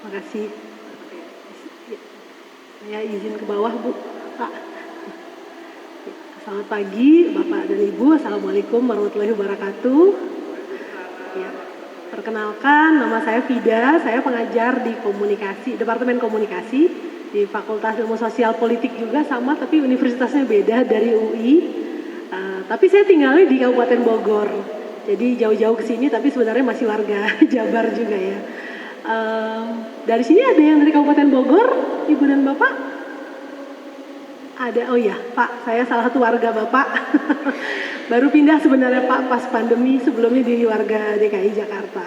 Makasih. Saya izin ke bawah, Bu. Pak. Selamat pagi, Bapak dan Ibu. Assalamualaikum warahmatullahi wabarakatuh. Ya. Perkenalkan, nama saya Fida. Saya pengajar di Departemen Komunikasi di Fakultas Ilmu Sosial Politik juga sama, tapi universitasnya beda dari UI. Tapi saya tinggalnya di Kabupaten Bogor. Jadi jauh-jauh ke sini, tapi sebenarnya masih warga Jabar juga ya. Dari sini ada yang dari Kabupaten Bogor, Ibu dan Bapak? Ada, oh iya Pak, saya salah satu warga Bapak. Baru pindah sebenarnya Pak pas pandemi, sebelumnya di warga DKI Jakarta.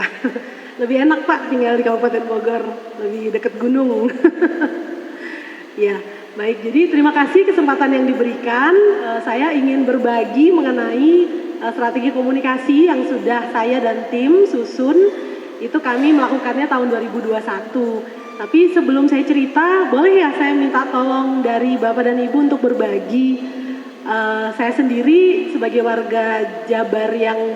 Lebih enak Pak tinggal di Kabupaten Bogor, lebih dekat gunung. Ya, baik, jadi terima kasih kesempatan yang diberikan. Saya ingin berbagi mengenai strategi komunikasi yang sudah saya dan tim susun. Itu kami melakukannya tahun 2021. Tapi sebelum saya cerita, boleh ya saya minta tolong dari Bapak dan Ibu untuk berbagi. Saya sendiri sebagai warga Jabar yang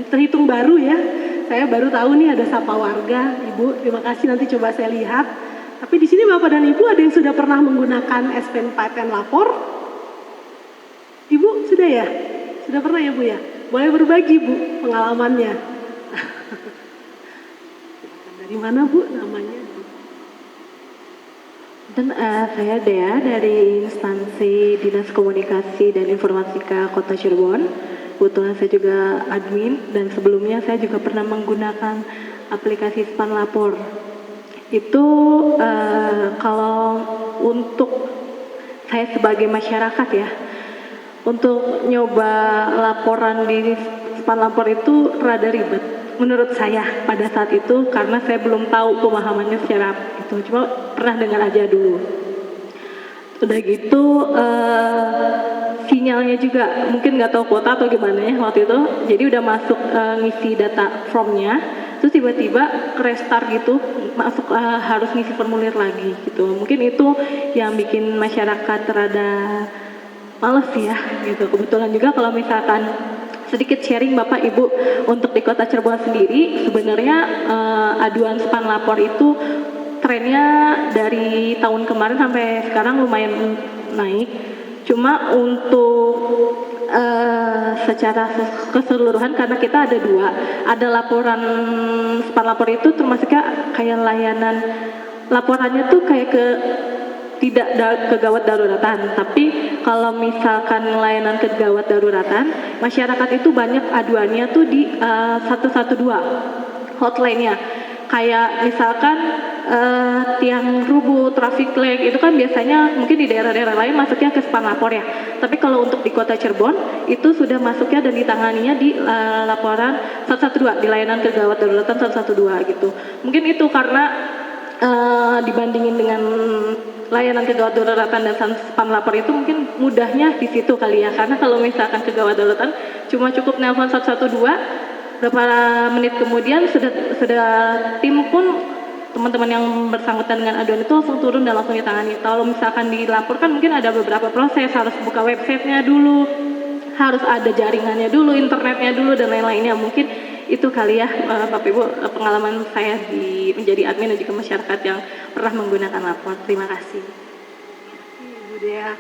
terhitung baru ya, saya baru tahu nih ada Sapa Warga. Ibu, terima kasih, nanti coba saya lihat. Tapi di sini Bapak dan Ibu ada yang sudah pernah menggunakan SPN Lapor? Ibu sudah ya? Sudah pernah ya Bu ya? Boleh berbagi Bu pengalamannya. Dari mana Bu namanya? Dan saya Dea dari instansi Dinas Komunikasi dan Informatika Kota Cirebon. Kebetulan saya juga admin dan sebelumnya saya juga pernah menggunakan aplikasi Span Lapor. Itu kalau untuk saya sebagai masyarakat ya, untuk nyoba laporan di Span Lapor itu rada ribet menurut saya pada saat itu, karena saya belum tahu pemahamannya secara itu, cuma pernah dengar aja dulu. Udah gitu sinyalnya juga mungkin nggak tahu kuota atau gimana ya waktu itu, jadi udah masuk ngisi data formnya, terus tiba-tiba restart gitu, masuk harus ngisi formulir lagi gitu. Mungkin itu yang bikin masyarakat rada males ya gitu. Kebetulan juga kalau misalkan sedikit sharing Bapak Ibu, untuk di Kota Cirebon sendiri sebenarnya aduan Span Lapor itu trennya dari tahun kemarin sampai sekarang lumayan naik. Cuma untuk secara keseluruhan, karena kita ada dua, ada laporan Span Lapor itu termasuknya kayak layanan laporannya tuh kayak ke tidak kegawat daruratan, tapi kalau misalkan layanan kegawat daruratan, masyarakat itu banyak aduannya tuh di 112 hotline-nya. Kayak misalkan tiang rubuh, traffic light, itu kan biasanya mungkin di daerah-daerah lain masuknya ke Span Lapor ya. Tapi kalau untuk di Kota Cirebon itu sudah masuknya dan ditanganinya di laporan 112, di layanan kegawat daruratan 112 gitu. Mungkin itu karena dibandingin dengan layanan kegawat daruratan dan Span Lapor itu mungkin mudahnya di situ kali ya, karena kalau misalkan kegawat daruratan cuma cukup nelpon 112, berapa menit kemudian sudah tim pun, teman-teman yang bersangkutan dengan aduan itu langsung turun dan langsung ditangani. Kalau misalkan dilaporkan mungkin ada beberapa proses, harus buka websitenya dulu, harus ada jaringannya dulu, internetnya dulu, dan lain-lainnya. Mungkin itu kali ya Bapak Ibu pengalaman saya di menjadi admin dan juga masyarakat yang pernah menggunakan lapor. Terima kasih. Ibu Dea,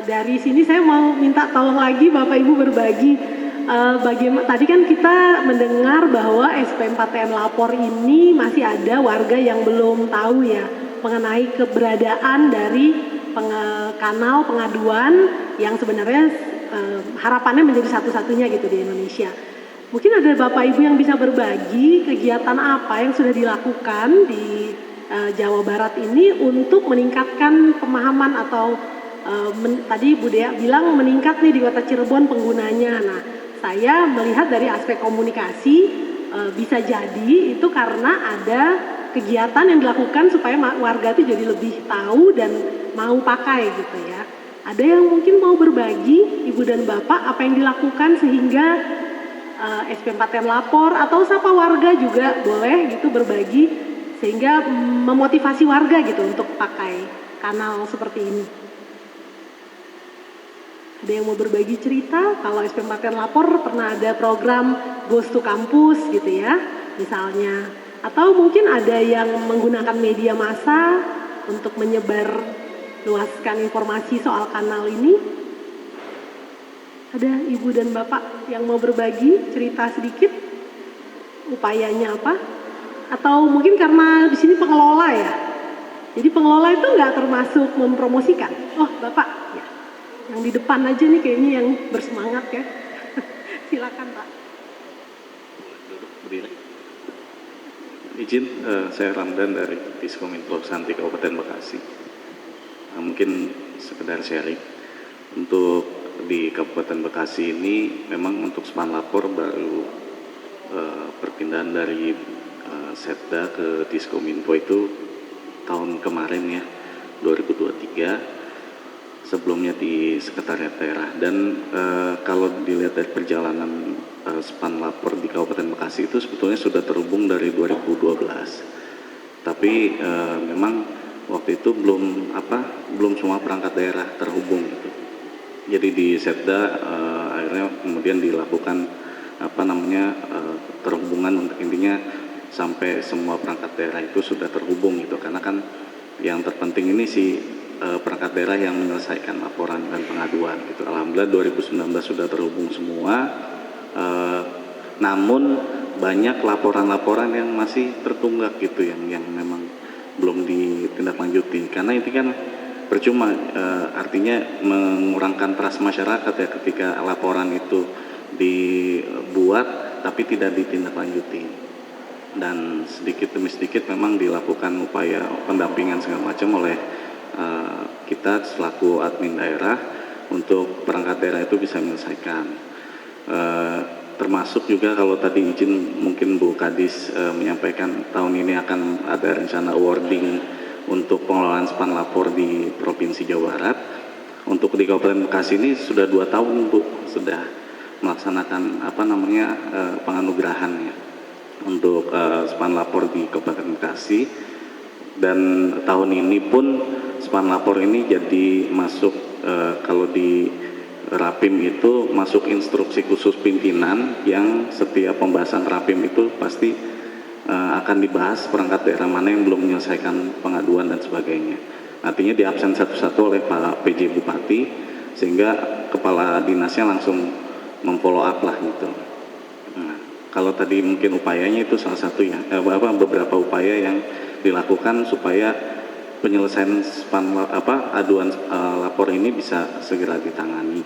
dari sini saya mau minta tolong lagi Bapak Ibu berbagi. Bagaimana tadi kan kita mendengar bahwa SP4TN Lapor ini masih ada warga yang belum tahu ya mengenai keberadaan dari kanal pengaduan yang sebenarnya harapannya menjadi satu-satunya gitu di Indonesia. Mungkin ada Bapak Ibu yang bisa berbagi kegiatan apa yang sudah dilakukan di Jawa Barat ini untuk meningkatkan pemahaman atau tadi Bu Dea bilang meningkat nih di Kota Cirebon penggunanya. Nah, saya melihat dari aspek komunikasi bisa jadi itu karena ada kegiatan yang dilakukan supaya warga itu jadi lebih tahu dan mau pakai gitu ya. Ada yang mungkin mau berbagi, Ibu dan Bapak, apa yang dilakukan sehingga SP4TN Lapor atau Sapa Warga juga boleh gitu berbagi sehingga memotivasi warga gitu untuk pakai kanal seperti ini. Ada yang mau berbagi cerita? Kalau SP4TN Lapor pernah ada program Ghost to Campus gitu ya, misalnya Atau mungkin ada yang menggunakan media massa untuk menyebar luaskan informasi soal kanal ini? Ada Ibu dan Bapak yang mau berbagi cerita sedikit? Upayanya apa? Atau mungkin karena di sini pengelola ya? Jadi pengelola itu nggak termasuk mempromosikan? Oh Bapak, ya. Yang di depan aja nih kayaknya yang bersemangat ya. Silakan Pak. Duduk berdiri. Izin, saya Ramdan dari Diskominfo Santi Kabupaten Bekasi. Mungkin sekedar sharing untuk di Kabupaten Bekasi ini memang untuk span lapor baru perpindahan dari Setda ke Diskominfo itu tahun kemarin ya 2023, sebelumnya di Sekretariat Daerah. Dan kalau dilihat dari perjalanan span lapor di Kabupaten Bekasi itu sebetulnya sudah terhubung dari 2012, tapi memang waktu itu belum semua perangkat daerah terhubung gitu. Jadi di Setda akhirnya kemudian dilakukan terhubungan untuk intinya sampai semua perangkat daerah itu sudah terhubung gitu, karena kan yang terpenting ini si perangkat daerah yang menyelesaikan laporan dan pengaduan gitu. Alhamdulillah 2019 sudah terhubung semua, namun banyak laporan-laporan yang masih tertunggak gitu, yang memang belum ditindaklanjuti, karena itu kan percuma, artinya mengurangkan trust masyarakat ya ketika laporan itu dibuat tapi tidak ditindaklanjuti. Dan sedikit demi sedikit memang dilakukan upaya pendampingan segala macam oleh kita selaku admin daerah untuk perangkat daerah itu bisa menyelesaikan. Termasuk juga kalau tadi izin mungkin Bu Kadis menyampaikan tahun ini akan ada rencana awarding untuk pengelolaan span lapor di Provinsi Jawa Barat. Untuk di Kabupaten Bekasi ini sudah 2 tahun Bu sudah melaksanakan penganugerahannya untuk span lapor di Kabupaten Bekasi. Dan tahun ini pun span lapor ini jadi masuk kalau di Rapim itu masuk instruksi khusus pimpinan, yang setiap pembahasan Rapim itu pasti akan dibahas perangkat daerah mana yang belum menyelesaikan pengaduan dan sebagainya. Artinya di absen satu-satu oleh Pak PJ Bupati, sehingga kepala dinasnya langsung memfollow up lah gitu. Nah, kalau tadi mungkin upayanya itu salah satu ya, beberapa upaya yang dilakukan supaya penyelesaian aduan lapor ini bisa segera ditangani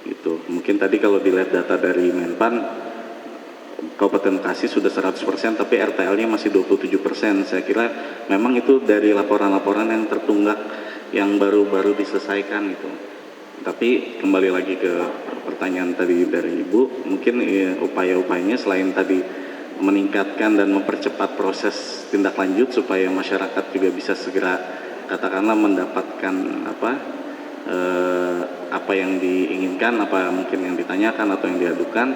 gitu. Mungkin tadi kalau dilihat data dari Menpan, Kabupaten Bekasi sudah 100%, tapi RTL-nya masih 27%. Saya kira memang itu dari laporan-laporan yang tertunggak yang baru-baru diselesaikan gitu. Tapi kembali lagi ke pertanyaan tadi dari Ibu, mungkin upaya-upayanya selain tadi meningkatkan dan mempercepat proses tindak lanjut supaya masyarakat juga bisa segera katakanlah mendapatkan apa yang diinginkan, apa mungkin yang ditanyakan atau yang diadukan,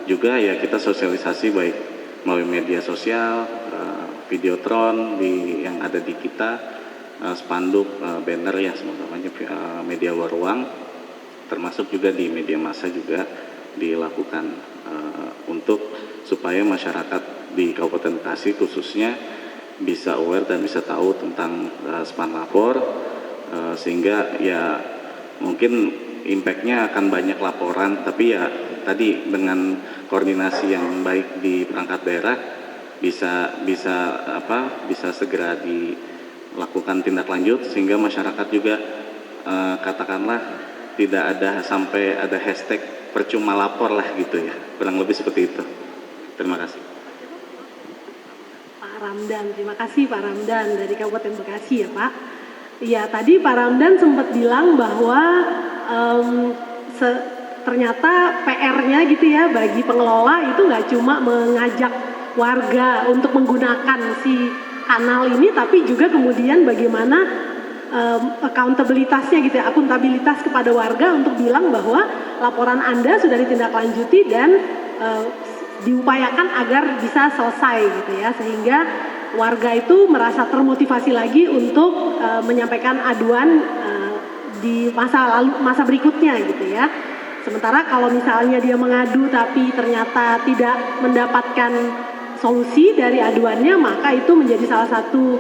juga ya kita sosialisasi baik melalui media sosial, videotron yang ada di kita, spanduk, banner ya semuanya media ruang, termasuk juga di media massa juga dilakukan untuk supaya masyarakat di Kabupaten Bekasi khususnya bisa aware dan bisa tahu tentang span lapor, sehingga ya mungkin impact-nya akan banyak laporan, tapi ya tadi dengan koordinasi yang baik di perangkat daerah bisa segera dilakukan tindak lanjut, sehingga masyarakat juga katakanlah tidak ada sampai ada hashtag percuma lapor lah gitu ya, kurang lebih seperti itu. Terima kasih. Pak Ramdan, terima kasih Pak Ramdan dari Kabupaten Bekasi ya Pak. Iya, tadi Pak Ramdan sempat bilang bahwa ternyata PR-nya gitu ya bagi pengelola itu nggak cuma mengajak warga untuk menggunakan si kanal ini, tapi juga kemudian bagaimana accountabilitasnya gitu ya, akuntabilitas kepada warga untuk bilang bahwa laporan Anda sudah ditindaklanjuti dan diupayakan agar bisa selesai gitu ya, sehingga warga itu merasa termotivasi lagi untuk menyampaikan aduan di masa berikutnya gitu ya. Sementara kalau misalnya dia mengadu tapi ternyata tidak mendapatkan solusi dari aduannya, maka itu menjadi salah satu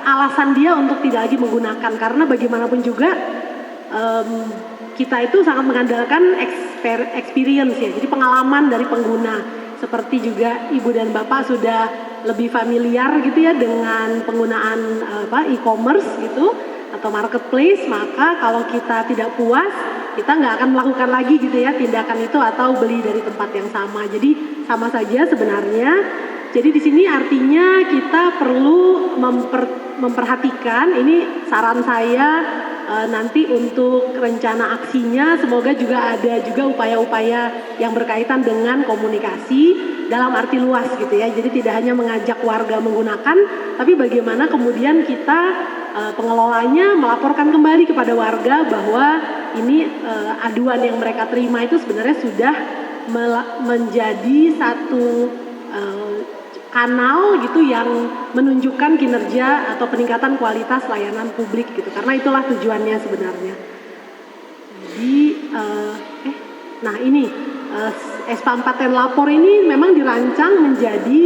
alasan dia untuk tidak lagi menggunakan, karena bagaimanapun juga kita itu sangat mengandalkan experience ya, jadi pengalaman dari pengguna. Seperti juga Ibu dan Bapak sudah lebih familiar gitu ya dengan penggunaan e-commerce gitu atau marketplace, maka kalau kita tidak puas, kita nggak akan melakukan lagi gitu ya tindakan itu atau beli dari tempat yang sama. Jadi sama saja sebenarnya. Jadi di sini artinya kita perlu memperhatikan, ini saran saya nanti untuk rencana aksinya, semoga juga ada juga upaya-upaya yang berkaitan dengan komunikasi dalam arti luas gitu ya. Jadi tidak hanya mengajak warga menggunakan, tapi bagaimana kemudian kita pengelolanya melaporkan kembali kepada warga bahwa ini aduan yang mereka terima itu sebenarnya sudah menjadi satu kanal gitu yang menunjukkan kinerja atau peningkatan kualitas layanan publik gitu, karena itulah tujuannya sebenarnya. Jadi nah ini SPA 4 Lapor ini memang dirancang menjadi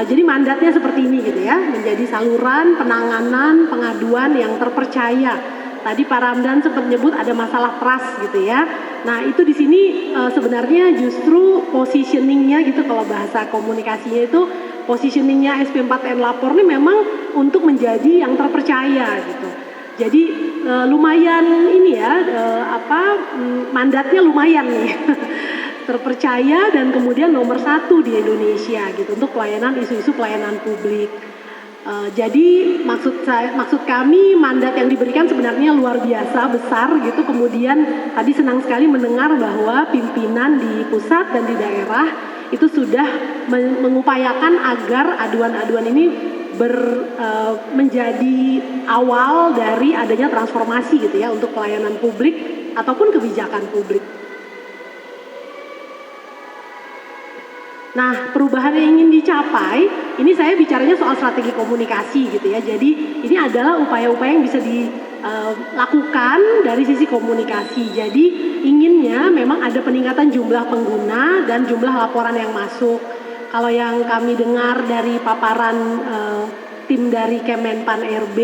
jadi mandatnya seperti ini gitu ya, menjadi saluran penanganan pengaduan yang terpercaya. Tadi Pak Ramdan sempat menyebut ada masalah trust gitu ya. Nah itu di sini sebenarnya justru positioningnya gitu, kalau bahasa komunikasinya itu positioningnya SP4N Lapor ini memang untuk menjadi yang terpercaya gitu. Jadi lumayan ini ya mandatnya lumayan nih terpercaya dan kemudian nomor 1 di Indonesia gitu untuk pelayanan isu-isu pelayanan publik. Jadi maksud kami mandat yang diberikan sebenarnya luar biasa besar gitu. Kemudian tadi senang sekali mendengar bahwa pimpinan di pusat dan di daerah itu sudah mengupayakan agar aduan-aduan ini menjadi awal dari adanya transformasi gitu ya untuk pelayanan publik ataupun kebijakan publik. Nah, perubahan yang ingin dicapai, ini saya bicaranya soal strategi komunikasi gitu ya. Jadi ini adalah upaya-upaya yang bisa dilakukan dari sisi komunikasi. Jadi inginnya memang ada peningkatan jumlah pengguna dan jumlah laporan yang masuk. Kalau yang kami dengar dari paparan tim dari Kemenpan RB,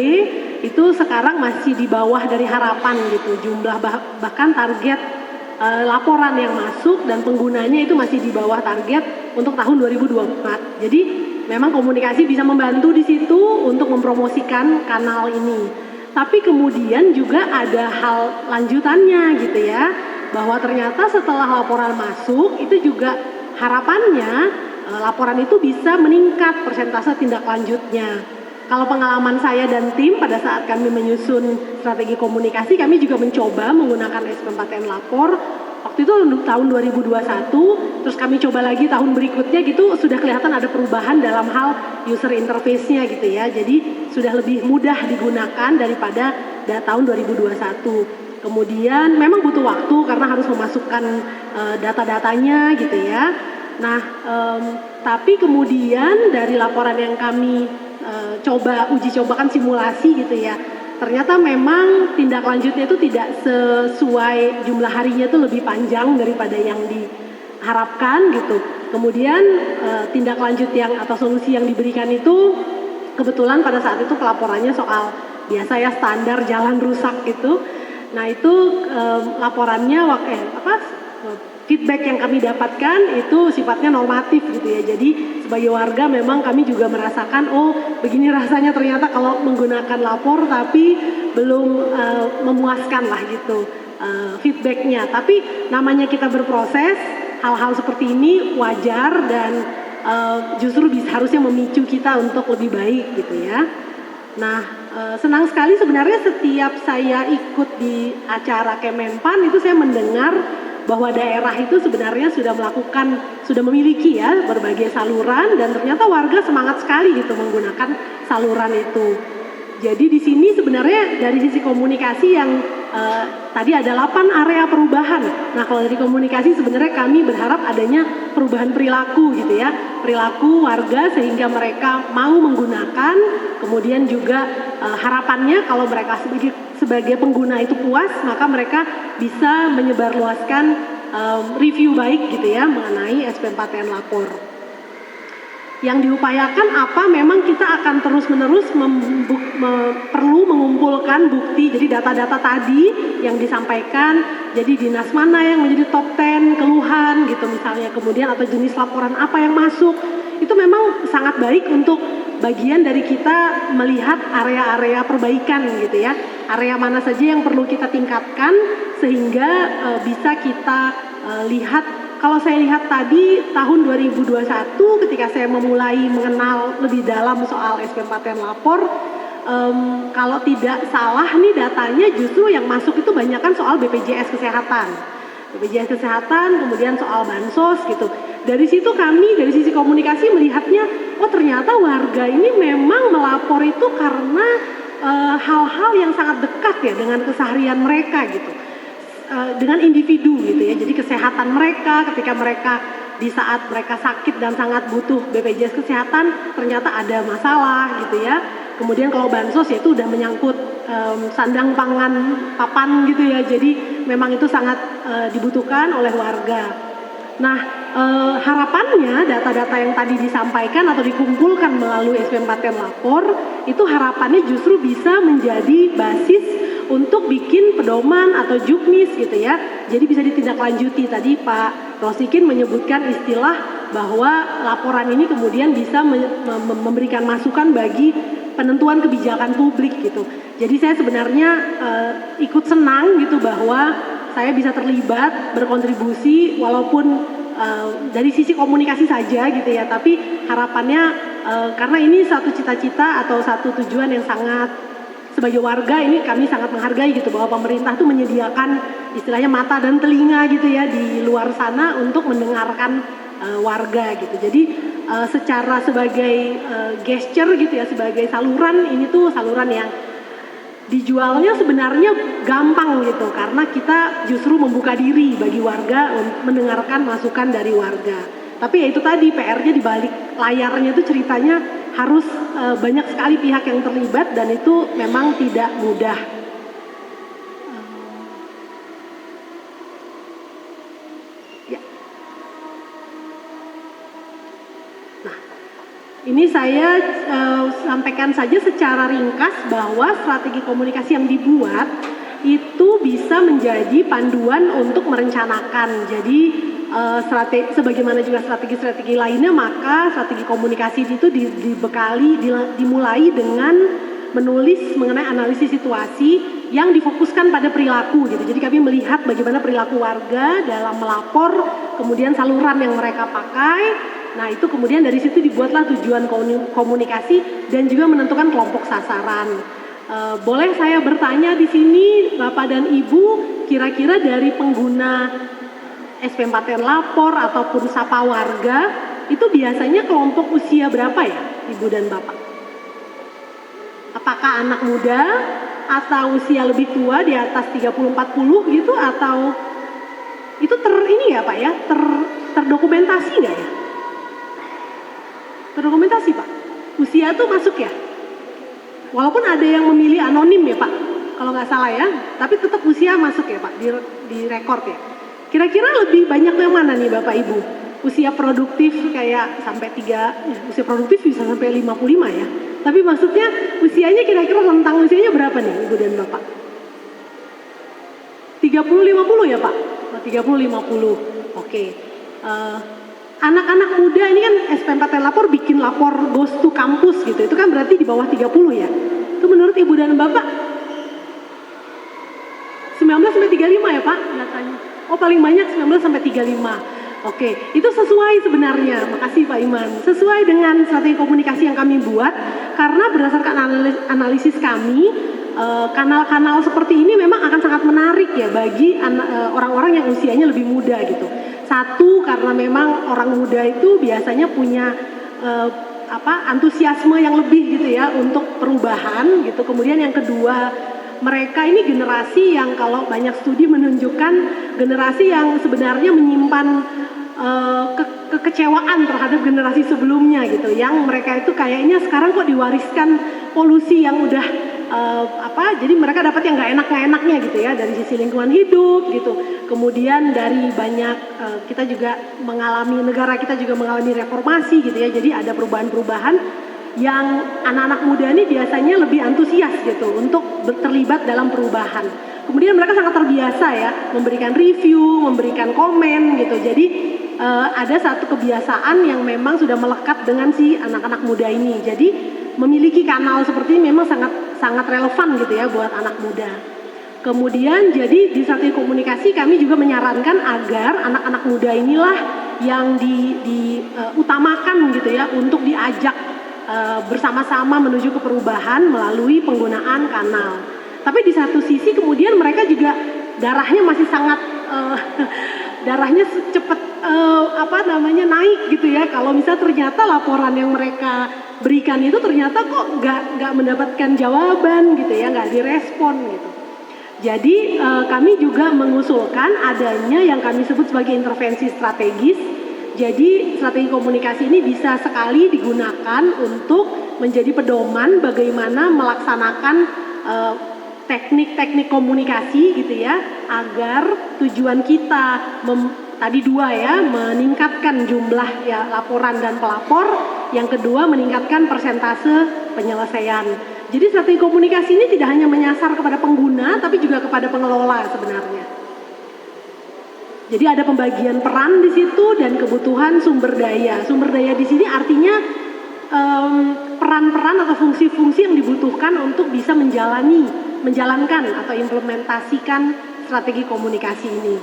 itu sekarang masih di bawah dari harapan gitu. Jumlah bahkan target laporan yang masuk dan penggunanya itu masih di bawah target untuk tahun 2024. Jadi memang komunikasi bisa membantu di situ untuk mempromosikan kanal ini. Tapi kemudian juga ada hal lanjutannya gitu ya, bahwa ternyata setelah laporan masuk itu juga harapannya laporan itu bisa meningkat persentase tindak lanjutnya. Kalau pengalaman saya dan tim pada saat kami menyusun strategi komunikasi, kami juga mencoba menggunakan SP4N Lapor. Waktu itu tahun 2021, terus kami coba lagi tahun berikutnya gitu, sudah kelihatan ada perubahan dalam hal user interface-nya gitu ya. Jadi sudah lebih mudah digunakan daripada tahun 2021. Kemudian memang butuh waktu karena harus memasukkan data-datanya gitu ya. Nah, tapi kemudian dari laporan yang kami uji cobakan simulasi gitu ya, ternyata memang tindak lanjutnya itu tidak sesuai, jumlah harinya itu lebih panjang daripada yang diharapkan gitu. Kemudian tindak lanjut yang atau solusi yang diberikan itu kebetulan pada saat itu pelaporannya soal biasa ya standar jalan rusak gitu. Nah itu laporannya feedback yang kami dapatkan itu sifatnya normatif gitu ya. Jadi sebagai warga memang kami juga merasakan, oh begini rasanya ternyata kalau menggunakan lapor, tapi belum memuaskan lah gitu feedbacknya. Tapi namanya kita berproses, hal-hal seperti ini wajar dan justru harusnya memicu kita untuk lebih baik gitu ya. Nah senang sekali sebenarnya setiap saya ikut di acara Kemenpan itu saya mendengar bahwa daerah itu sebenarnya sudah memiliki ya berbagai saluran dan ternyata warga semangat sekali gitu menggunakan saluran itu. Jadi di sini sebenarnya dari sisi komunikasi yang tadi ada 8 area perubahan. Nah kalau dari komunikasi sebenarnya kami berharap adanya perubahan perilaku gitu ya, perilaku warga sehingga mereka mau menggunakan. Kemudian juga harapannya kalau mereka sebagai pengguna itu puas, maka mereka bisa menyebarluaskan review baik gitu ya mengenai SPM4TN lapor. Yang diupayakan apa, memang kita akan terus-menerus perlu mengumpulkan bukti, jadi data-data tadi yang disampaikan, jadi dinas mana yang menjadi top 10 keluhan gitu misalnya, kemudian atau jenis laporan apa yang masuk, itu memang sangat baik untuk bagian dari kita melihat area-area perbaikan gitu ya, area mana saja yang perlu kita tingkatkan sehingga bisa kita lihat. Kalau saya lihat tadi tahun 2021 ketika saya memulai mengenal lebih dalam soal SPM4TN lapor, kalau tidak salah nih datanya justru yang masuk itu banyak kan soal BPJS Kesehatan. BPJS Kesehatan, kemudian soal bansos gitu. Dari situ kami dari sisi komunikasi melihatnya, oh ternyata warga ini memang melapor itu karena hal-hal yang sangat dekat ya dengan keseharian mereka gitu. Dengan individu gitu ya, jadi kesehatan mereka ketika mereka di saat mereka sakit dan sangat butuh BPJS Kesehatan ternyata ada masalah gitu ya. Kemudian kalau bansos ya itu udah menyangkut sandang pangan papan gitu ya, jadi memang itu sangat dibutuhkan oleh warga. Nah harapannya data-data yang tadi disampaikan atau dikumpulkan melalui SPM4TN lapor itu harapannya justru bisa menjadi basis untuk bikin pedoman atau juknis gitu ya. Jadi bisa ditindaklanjuti. Tadi Pak Rosikin menyebutkan istilah bahwa laporan ini kemudian bisa memberikan masukan bagi penentuan kebijakan publik gitu. Jadi saya sebenarnya ikut senang gitu bahwa saya bisa terlibat, berkontribusi walaupun dari sisi komunikasi saja gitu ya. Tapi harapannya karena ini satu cita-cita atau satu tujuan yang sangat, sebagai warga ini kami sangat menghargai gitu bahwa pemerintah tuh menyediakan istilahnya mata dan telinga gitu ya di luar sana untuk mendengarkan warga gitu. Jadi secara sebagai gesture gitu ya, sebagai saluran, ini tuh saluran yang dijualnya sebenarnya gampang gitu karena kita justru membuka diri bagi warga untuk mendengarkan masukan dari warga. Tapi ya itu tadi PR-nya di balik layarnya itu ceritanya harus banyak sekali pihak yang terlibat dan itu memang tidak mudah. Ya. Nah, ini saya sampaikan saja secara ringkas bahwa strategi komunikasi yang dibuat itu bisa menjadi panduan untuk merencanakan. Jadi sebagaimana juga strategi-strategi lainnya, maka strategi komunikasi itu dimulai dengan menulis mengenai analisis situasi yang difokuskan pada perilaku gitu. Jadi kami melihat bagaimana perilaku warga dalam melapor, kemudian saluran yang mereka pakai. Nah itu kemudian dari situ dibuatlah tujuan komunikasi dan juga menentukan kelompok sasaran. Boleh saya bertanya di sini Bapak dan Ibu, kira-kira dari pengguna SPM4TN lapor ataupun sapa warga itu biasanya kelompok usia berapa ya Ibu dan Bapak? Apakah anak muda atau usia lebih tua di atas 30-40 gitu, atau itu ini ya Pak ya, terdokumentasi nggak ya? Terdokumentasi Pak, usia tuh masuk ya? Walaupun ada yang memilih anonim ya Pak, kalau nggak salah ya, tapi tetap usia masuk ya Pak di rekor ya. Kira-kira lebih banyak yang mana nih Bapak Ibu? Usia produktif kayak sampai usia produktif bisa sampai 55 ya. Tapi maksudnya usianya kira-kira rentang usianya berapa nih Ibu dan Bapak? 30-50 ya Pak? 30-50, oke. Anak-anak muda ini kan SPM4TN lapor bikin lapor goes to kampus gitu. Itu kan berarti di bawah 30 ya. Itu menurut Ibu dan Bapak 19-35 ya Pak datanya? Oh paling banyak 19-35. Oke, itu sesuai sebenarnya. Makasih Pak Iman. Sesuai dengan strategi komunikasi yang kami buat karena berdasarkan analisis kami, kanal-kanal seperti ini memang akan sangat menarik ya bagi orang-orang yang usianya lebih muda gitu. Satu, karena memang orang muda itu biasanya punya antusiasme yang lebih gitu ya untuk perubahan gitu. Kemudian yang kedua, mereka ini generasi yang kalau banyak studi menunjukkan generasi yang sebenarnya menyimpan kekecewaan terhadap generasi sebelumnya gitu, yang mereka itu kayaknya sekarang kok diwariskan polusi yang udah jadi mereka dapat yang nggak enaknya gitu ya, dari sisi lingkungan hidup gitu. Kemudian dari banyak kita juga negara kita juga mengalami reformasi gitu ya, jadi ada perubahan-perubahan yang anak-anak muda ini biasanya lebih antusias gitu untuk terlibat dalam perubahan. Kemudian mereka sangat terbiasa ya memberikan review, memberikan komen gitu. Jadi ada satu kebiasaan yang memang sudah melekat dengan si anak-anak muda ini. Jadi memiliki kanal seperti ini memang sangat relevan gitu ya buat anak muda. Kemudian jadi di strategi komunikasi kami juga menyarankan agar anak-anak muda inilah yang diutamakan gitu ya untuk diajak bersama-sama menuju ke perubahan melalui penggunaan kanal. Tapi di satu sisi kemudian mereka juga darahnya masih sangat darahnya cepat naik gitu ya. Kalau misalnya ternyata laporan yang mereka berikan itu ternyata kok nggak mendapatkan jawaban gitu ya, nggak direspon gitu. Jadi kami juga mengusulkan adanya yang kami sebut sebagai intervensi strategis. Jadi strategi komunikasi ini bisa sekali digunakan untuk menjadi pedoman bagaimana melaksanakan teknik-teknik komunikasi gitu ya, agar tujuan kita tadi dua ya, meningkatkan jumlah ya laporan dan pelapor, yang kedua meningkatkan persentase penyelesaian. Jadi strategi komunikasi ini tidak hanya menyasar kepada pengguna tapi juga kepada pengelola sebenarnya. Jadi ada pembagian peran di situ dan kebutuhan sumber daya. Sumber daya di sini artinya peran-peran atau fungsi-fungsi yang dibutuhkan untuk bisa menjalankan atau implementasikan strategi komunikasi ini.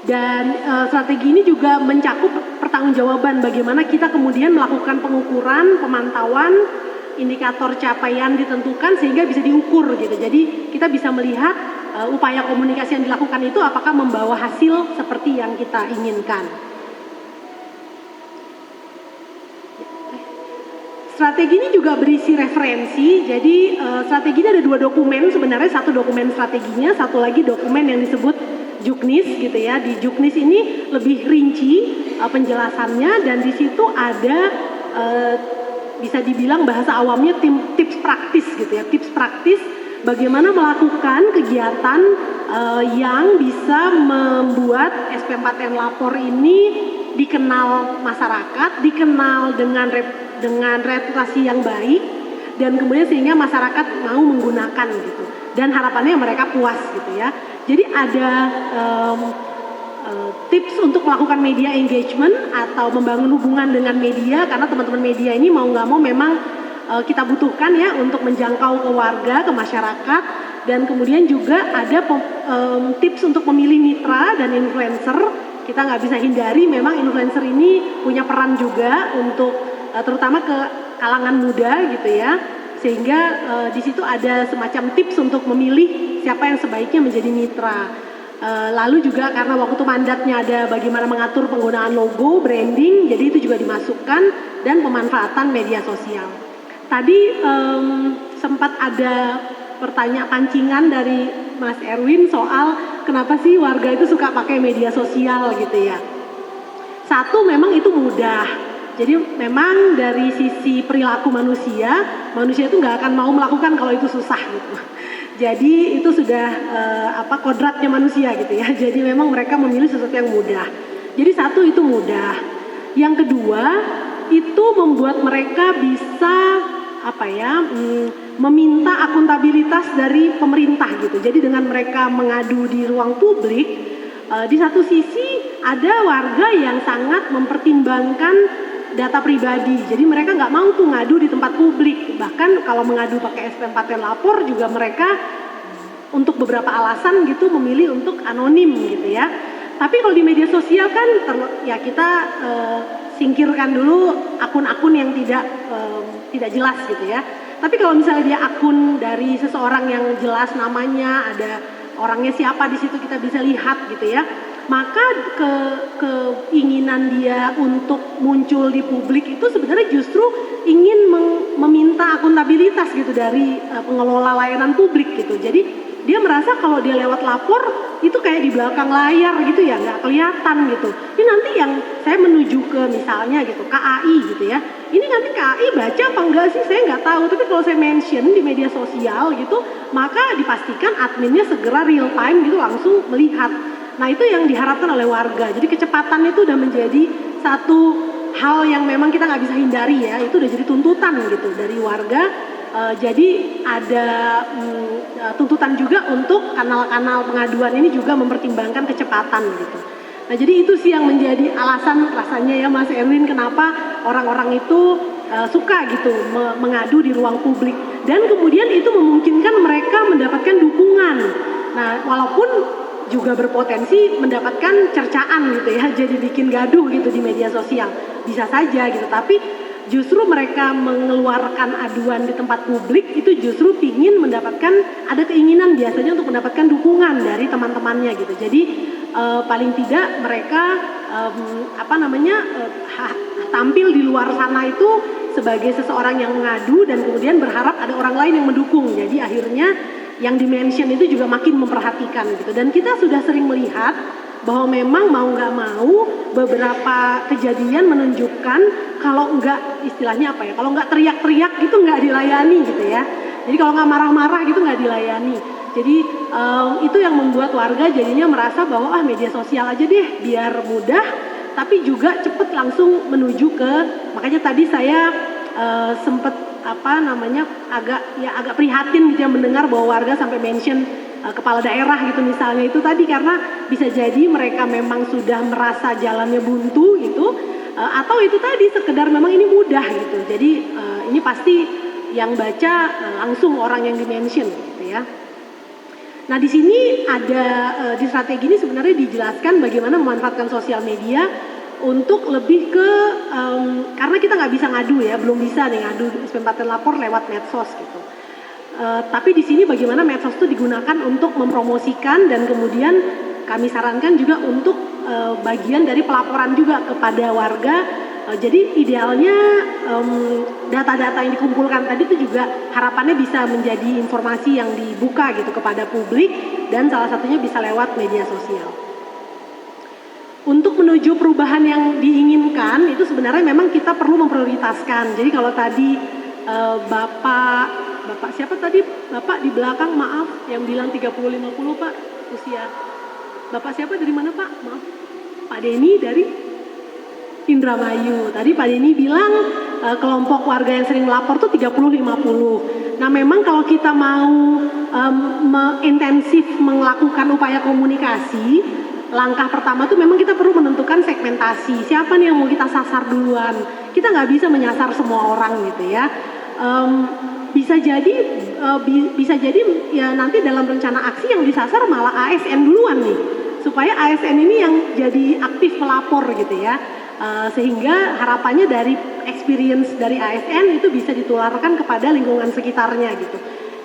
Dan strategi ini juga mencakup pertanggungjawaban bagaimana kita kemudian melakukan pengukuran, pemantauan, indikator capaian ditentukan sehingga bisa diukur gitu. Jadi kita bisa melihat upaya komunikasi yang dilakukan itu apakah membawa hasil seperti yang kita inginkan. Strategi ini juga berisi referensi. Jadi strategi ini ada 2 dokumen sebenarnya, satu dokumen strateginya, satu lagi dokumen yang disebut Juknis gitu ya. Di Juknis ini lebih rinci penjelasannya dan di situ ada bisa dibilang bahasa awamnya tips praktis gitu ya, tips praktis bagaimana melakukan kegiatan yang bisa membuat SP4N Lapor ini dikenal masyarakat, dikenal dengan reputasi yang baik, dan kemudian sehingga masyarakat mau menggunakan gitu. Dan harapannya mereka puas gitu ya. Jadi ada tips untuk melakukan media engagement atau membangun hubungan dengan media, karena teman-teman media ini mau nggak mau memang kita butuhkan ya untuk menjangkau ke warga, ke masyarakat, dan kemudian juga ada tips untuk memilih mitra dan influencer. Kita nggak bisa hindari memang influencer ini punya peran juga untuk terutama ke kalangan muda gitu ya, sehingga di situ ada semacam tips untuk memilih siapa yang sebaiknya menjadi mitra. Lalu juga karena waktu mandatnya ada bagaimana mengatur penggunaan logo, branding, jadi itu juga dimasukkan, dan pemanfaatan media sosial. Tadi sempat ada pancingan dari Mas Erwin soal kenapa sih warga itu suka pakai media sosial gitu ya. Satu, memang itu mudah. Jadi memang dari sisi perilaku manusia itu nggak akan mau melakukan kalau itu susah gitu. Jadi itu sudah kodratnya manusia gitu ya. Jadi memang mereka memilih sesuatu yang mudah. Jadi satu, itu mudah. Yang kedua, itu membuat mereka bisa meminta akuntabilitas dari pemerintah gitu. Jadi dengan mereka mengadu di ruang publik, di satu sisi ada warga yang sangat mempertimbangkan data pribadi. Jadi mereka nggak mau tuh ngadu di tempat publik. Bahkan kalau mengadu pakai SP4N Lapor juga mereka untuk beberapa alasan gitu memilih untuk anonim gitu ya. Tapi kalau di media sosial kan kita singkirkan dulu akun-akun yang tidak jelas gitu ya. Tapi kalau misalnya dia akun dari seseorang yang jelas namanya, ada orangnya siapa di situ kita bisa lihat gitu ya. Maka keinginan dia untuk muncul di publik itu sebenarnya justru ingin meminta akuntabilitas gitu dari pengelola layanan publik gitu. Jadi dia merasa kalau dia lewat lapor itu kayak di belakang layar gitu ya, nggak kelihatan gitu. Ini nanti yang saya menuju ke misalnya gitu KAI gitu ya, ini nanti KAI baca apa enggak sih saya nggak tahu, tapi kalau saya mention di media sosial gitu maka dipastikan adminnya segera real time gitu langsung melihat. Nah itu yang diharapkan oleh warga, jadi kecepatan itu udah menjadi satu hal yang memang kita nggak bisa hindari ya, itu udah jadi tuntutan gitu dari warga. Jadi ada tuntutan juga untuk kanal-kanal pengaduan ini juga mempertimbangkan kecepatan gitu. Nah jadi itu sih yang menjadi alasan rasanya ya Mas Erwin kenapa orang-orang itu suka gitu mengadu di ruang publik, dan kemudian itu memungkinkan mereka mendapatkan dukungan. Nah walaupun juga berpotensi mendapatkan cercaan gitu ya, jadi bikin gaduh gitu di media sosial bisa saja gitu, tapi justru mereka mengeluarkan aduan di tempat publik itu justru ingin mendapatkan, ada keinginan biasanya untuk mendapatkan dukungan dari teman-temannya gitu. Jadi paling tidak mereka tampil di luar sana itu sebagai seseorang yang mengadu dan kemudian berharap ada orang lain yang mendukung. Jadi akhirnya yang dimention itu juga makin memperhatikan gitu. Dan kita sudah sering melihat bahwa memang mau nggak mau beberapa kejadian menunjukkan kalau nggak istilahnya apa ya, kalau nggak teriak-teriak gitu nggak dilayani gitu ya. Jadi kalau nggak marah-marah gitu nggak dilayani. Jadi itu yang membuat warga jadinya merasa bahwa media sosial aja deh biar mudah, tapi juga cepet langsung menuju ke, makanya tadi saya sempet agak prihatin gitu ya mendengar bahwa warga sampai mention kepala daerah gitu misalnya, itu tadi karena bisa jadi mereka memang sudah merasa jalannya buntu gitu, atau itu tadi sekedar memang ini mudah gitu. Jadi ini pasti yang baca langsung orang yang dimention gitu ya. Nah di sini ada di strategi ini sebenarnya dijelaskan bagaimana memanfaatkan sosial media untuk lebih ke karena kita nggak bisa ngadu ya, belum bisa nih ngadu SPM lapor lewat medsos gitu. Tapi di sini bagaimana medsos itu digunakan untuk mempromosikan, dan kemudian kami sarankan juga untuk bagian dari pelaporan juga kepada warga. Jadi idealnya data-data yang dikumpulkan tadi itu juga harapannya bisa menjadi informasi yang dibuka gitu kepada publik, dan salah satunya bisa lewat media sosial. Untuk menuju perubahan yang diinginkan itu sebenarnya memang kita perlu memprioritaskan. Jadi kalau tadi Bapak siapa tadi? Bapak di belakang maaf yang bilang 30-50 Pak usia. Bapak siapa dari mana Pak? Maaf. Pak Denny dari Indramayu. Tadi Pak Denny bilang kelompok warga yang sering melapor tuh 30-50. Nah memang kalau kita mau intensif melakukan upaya komunikasi, langkah pertama tuh memang kita perlu menentukan segmentasi. Siapa nih yang mau kita sasar duluan? Kita nggak bisa menyasar semua orang gitu ya. Bisa jadi ya nanti dalam rencana aksi yang disasar malah ASN duluan nih, supaya ASN ini yang jadi aktif melapor gitu ya. Sehingga harapannya dari experience dari ASN itu bisa ditularkan kepada lingkungan sekitarnya gitu.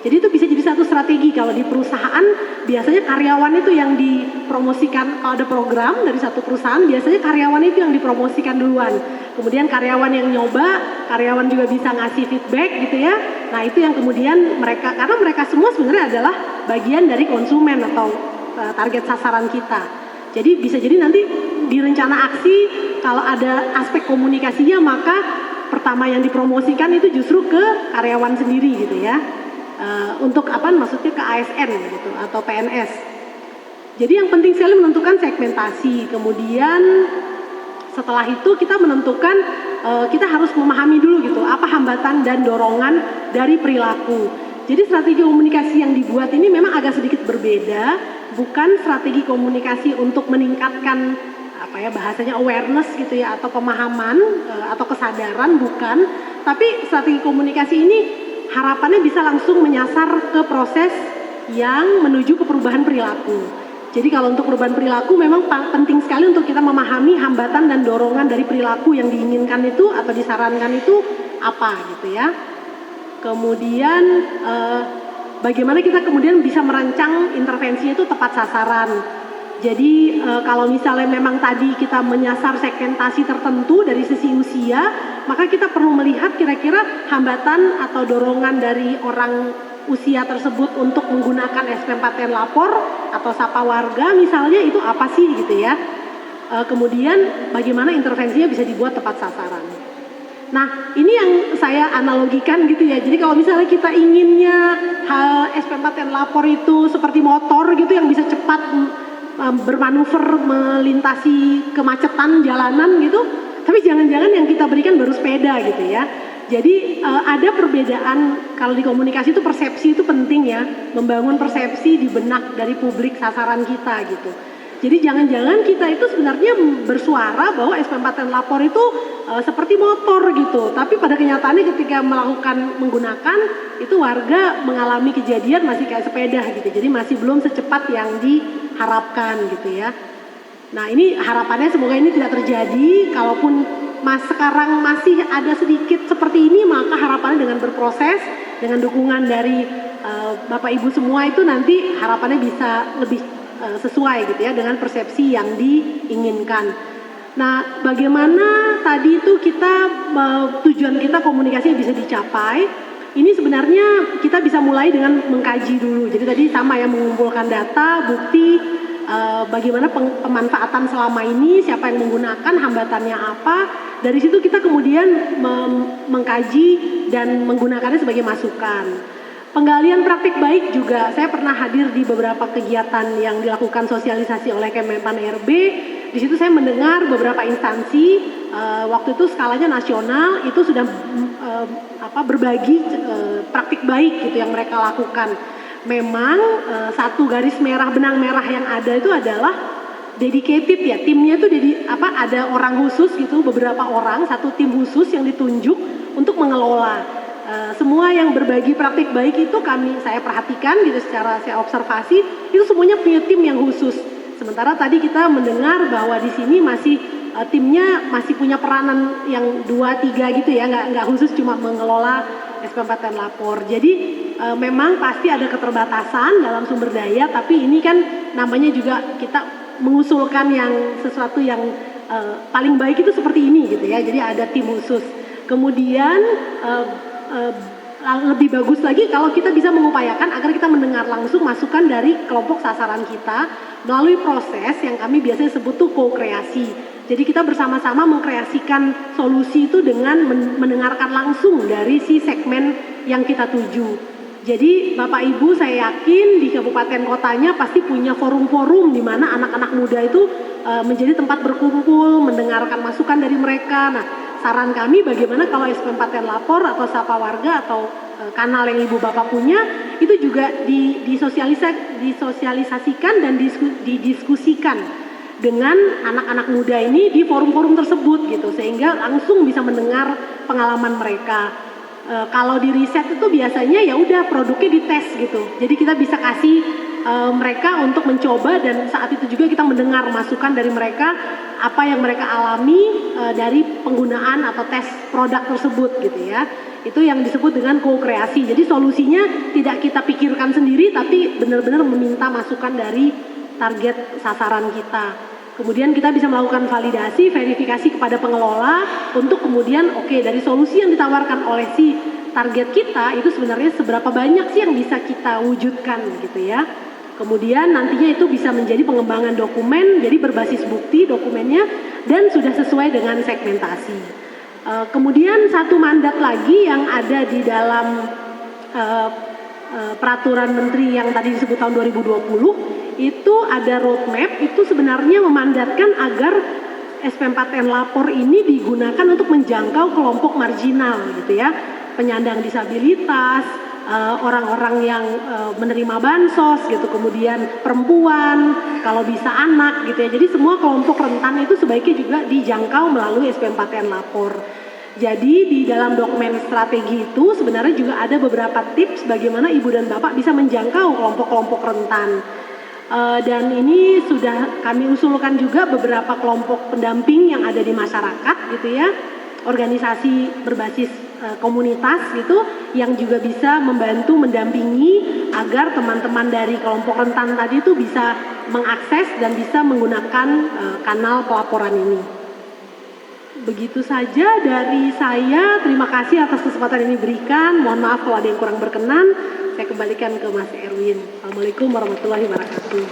Jadi itu bisa jadi satu strategi. Kalau di perusahaan biasanya karyawan itu yang dipromosikan. Kalau ada program dari satu perusahaan biasanya karyawan itu yang dipromosikan duluan. Kemudian karyawan yang nyoba, karyawan juga bisa ngasih feedback gitu ya. Nah itu yang kemudian mereka, karena mereka semua sebenarnya adalah bagian dari konsumen atau target sasaran kita. Jadi bisa jadi nanti di rencana aksi kalau ada aspek komunikasinya, maka pertama yang dipromosikan itu justru ke karyawan sendiri gitu ya. Untuk apa maksudnya ke ASN gitu atau PNS. Jadi yang penting sekali menentukan segmentasi. Kemudian setelah itu kita menentukan kita harus memahami dulu gitu apa hambatan dan dorongan dari perilaku. Jadi strategi komunikasi yang dibuat ini memang agak sedikit berbeda, bukan strategi komunikasi untuk meningkatkan apa ya bahasanya awareness gitu ya atau pemahaman atau kesadaran, bukan, tapi strategi komunikasi ini harapannya bisa langsung menyasar ke proses yang menuju ke perubahan perilaku. Jadi kalau untuk perubahan perilaku memang penting sekali untuk kita memahami hambatan dan dorongan dari perilaku yang diinginkan itu atau disarankan itu apa gitu ya. Kemudian bagaimana kita kemudian bisa merancang intervensinya itu tepat sasaran. Jadi kalau misalnya memang tadi kita menyasar segmentasi tertentu dari sisi usia, maka kita perlu melihat kira-kira hambatan atau dorongan dari orang usia tersebut untuk menggunakan SPM4TN lapor atau sapa warga misalnya, itu apa sih gitu ya. Kemudian bagaimana intervensinya bisa dibuat tepat sasaran. Nah, ini yang saya analogikan gitu ya. Jadi kalau misalnya kita inginnya SPM4TN lapor itu seperti motor gitu yang bisa cepat bermanuver melintasi kemacetan jalanan gitu, tapi jangan-jangan yang kita berikan baru sepeda gitu ya. Jadi ada perbedaan. Kalau di komunikasi itu persepsi itu penting ya, membangun persepsi di benak dari publik sasaran kita gitu. Jadi jangan-jangan kita itu sebenarnya bersuara bahwa SPM4TN lapor itu seperti motor gitu, tapi pada kenyataannya ketika menggunakan itu warga mengalami kejadian masih kayak sepeda gitu, jadi masih belum secepat yang diharapkan gitu ya. Nah ini harapannya semoga ini tidak terjadi. Kalaupun sekarang masih ada sedikit seperti ini, maka harapannya dengan berproses, dengan dukungan dari Bapak Ibu semua itu nanti harapannya bisa lebih sesuai gitu ya dengan persepsi yang diinginkan. Nah, bagaimana tadi itu tujuan kita komunikasi bisa dicapai? Ini sebenarnya kita bisa mulai dengan mengkaji dulu. Jadi tadi sama ya, mengumpulkan data, bukti, bagaimana pemanfaatan selama ini, siapa yang menggunakan, hambatannya apa. Dari situ kita kemudian mengkaji dan menggunakannya sebagai masukan. Penggalian praktik baik juga, saya pernah hadir di beberapa kegiatan yang dilakukan sosialisasi oleh Kemenpan RB. Di situ saya mendengar beberapa instansi, waktu itu skalanya nasional, itu sudah berbagi praktik baik gitu yang mereka lakukan. Memang satu garis merah, benang merah yang ada itu adalah dedicated ya, timnya itu ada orang khusus gitu, beberapa orang, satu tim khusus yang ditunjuk untuk mengelola. Semua yang berbagi praktik baik itu saya perhatikan gitu, secara saya observasi itu semuanya punya tim yang khusus. Sementara tadi kita mendengar bahwa di sini timnya masih punya peranan yang 2-3 gitu ya, nggak khusus cuma mengelola SPM4TN lapor. Jadi memang pasti ada keterbatasan dalam sumber daya, tapi ini kan namanya juga kita mengusulkan sesuatu yang paling baik itu seperti ini gitu ya. Jadi ada tim khusus. Kemudian lebih bagus lagi kalau kita bisa mengupayakan agar kita mendengar langsung masukan dari kelompok sasaran kita melalui proses yang kami biasanya sebut tuh co-kreasi. Jadi kita bersama-sama mengkreasikan solusi itu dengan mendengarkan langsung dari si segmen yang kita tuju. Jadi Bapak Ibu saya yakin di kabupaten kotanya pasti punya forum-forum di mana anak-anak muda itu menjadi tempat berkumpul, mendengarkan masukan dari mereka. Nah, saran kami bagaimana kalau SPM4TN lapor atau sapa warga atau kanal yang Ibu Bapak punya itu juga disosialisasikan dan didiskusikan dengan anak-anak muda ini di forum-forum tersebut gitu, sehingga langsung bisa mendengar pengalaman mereka. Kalau di riset itu biasanya ya udah produknya dites gitu, jadi kita bisa kasih mereka untuk mencoba, dan saat itu juga kita mendengar masukan dari mereka apa yang mereka alami dari penggunaan atau tes produk tersebut gitu ya. Itu yang disebut dengan co-kreasi. Jadi solusinya tidak kita pikirkan sendiri, tapi benar-benar meminta masukan dari target sasaran kita. Kemudian kita bisa melakukan validasi, verifikasi kepada pengelola untuk kemudian dari solusi yang ditawarkan oleh si target kita itu sebenarnya seberapa banyak sih yang bisa kita wujudkan gitu ya. Kemudian nantinya itu bisa menjadi pengembangan dokumen, jadi berbasis bukti dokumennya dan sudah sesuai dengan segmentasi. Kemudian satu mandat lagi yang ada di dalam peraturan menteri yang tadi disebut tahun 2020 itu ada roadmap, itu sebenarnya memandatkan agar SPM4TN lapor ini digunakan untuk menjangkau kelompok marginal gitu ya, penyandang disabilitas, orang-orang yang menerima bansos gitu, kemudian perempuan, kalau bisa anak gitu ya. Jadi semua kelompok rentan itu sebaiknya juga dijangkau melalui SPM4TN lapor. Jadi di dalam dokumen strategi itu sebenarnya juga ada beberapa tips bagaimana ibu dan bapak bisa menjangkau kelompok-kelompok rentan. Dan ini sudah kami usulkan juga beberapa kelompok pendamping yang ada di masyarakat gitu ya, organisasi berbasis komunitas gitu yang juga bisa membantu mendampingi agar teman-teman dari kelompok rentan tadi itu bisa mengakses dan bisa menggunakan kanal pelaporan ini. Begitu saja dari saya, terima kasih atas kesempatan ini diberikan. Mohon maaf kalau ada yang kurang berkenan. saya kembalikan ke Mas Erwin. Assalamualaikum warahmatullahi wabarakatuh.